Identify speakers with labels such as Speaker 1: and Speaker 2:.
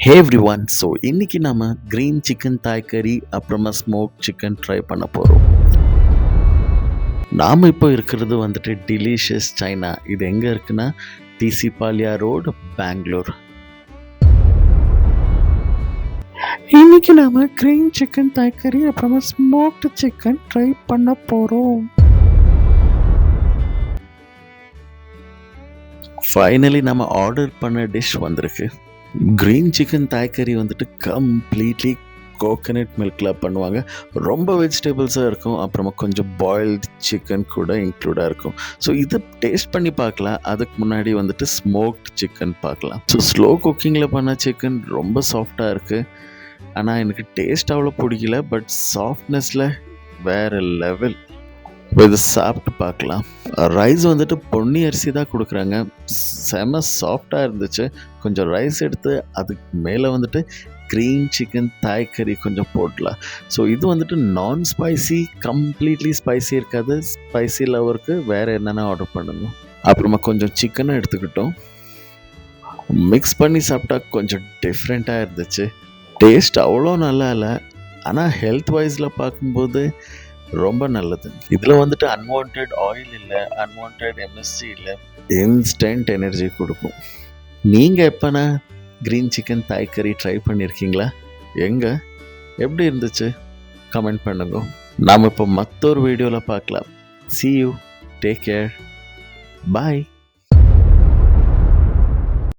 Speaker 1: ஹே every one, so இன்றைக்கி நம்ம green chicken தாய் கறி அப்புறமா ஸ்மோக் சிக்கன் ட்ரை பண்ண போகிறோம். நாம் இப்போ இருக்கிறது வந்துட்டு டிலிஷியஸ் சைனா. இது எங்கே இருக்குன்னா டிசி பாலியா ரோடு, பெங்களூர். இன்னைக்கு நாம க்ரீன் சிக்கன் தாய் கறி அப்புறமா ஸ்மோக்டு சிக்கன் ட்ரை பண்ண போகிறோம். ஃபைனலி நம்ம ஆர்டர் பண்ண டிஷ் வந்திருக்கு. க்ரீன் சிக்கன் தாய் கறி வந்துட்டு கம்ப்ளீட்லி கோகனட் மில்கில் பண்ணுவாங்க. ரொம்ப வெஜிடபிள்ஸாக இருக்கும், அப்புறமா கொஞ்சம் பாயில்டு சிக்கன் கூட இன்க்ளூடாக இருக்கும். ஸோ இதை டேஸ்ட் பண்ணி பார்க்கலாம். அதுக்கு முன்னாடி வந்துட்டு ஸ்மோக்ட் சிக்கன் பார்க்கலாம். ஸோ ஸ்லோ குக்கிங்கில் பண்ண சிக்கன் ரொம்ப சாஃப்டாக இருக்குது. ஆனால் எனக்கு டேஸ்ட் அவ்வளோ பிடிக்கல, பட் சாஃப்ட்னஸில் வேறு லெவல். இதை சாப்பிட்டு பார்க்கலாம். ரைஸ் வந்துட்டு பொன்னி அரிசி தான் கொடுக்குறாங்க. செம சாஃப்டாக இருந்துச்சு. கொஞ்சம் ரைஸ் எடுத்து அதுக்கு மேலே வந்துட்டு க்ரீன் சிக்கன் தாய் கறி கொஞ்சம் போடலாம். ஸோ இது வந்துட்டு நான் ஸ்பைசி, கம்ப்ளீட்லி ஸ்பைசி இருக்காது. ஸ்பைசி லவருக்கு வேறு என்னென்ன ஆர்டர் பண்ணணும். அப்புறமா கொஞ்சம் சிக்கனை எடுத்துக்கிட்டோம். மிக்ஸ் பண்ணி சாப்பிட்டா கொஞ்சம் டிஃப்ரெண்ட்டாக இருந்துச்சு. டேஸ்ட் அவ்வளோ நல்லா இல்லை, ஆனால் ஹெல்த் வைஸில் பார்க்கும்போது ரொம்ப நல்லது. இதில் வந்துட்டு அன்வான்ட் ஆயில் இல்லை, அன்வான்ட் எம்எஸ்சி இல்லை, இன்ஸ்டன்ட் எனர்ஜி கொடுக்கும். நீங்கள் எப்போனா க்ரீன் சிக்கன் தாய் கறி ட்ரை பண்ணியிருக்கீங்களா? எப்படி இருந்துச்சு கமெண்ட் பண்ணுங்க. நாம் இப்போ மற்றொரு வீடியோவில் பார்க்கலாம். See you, take care, bye.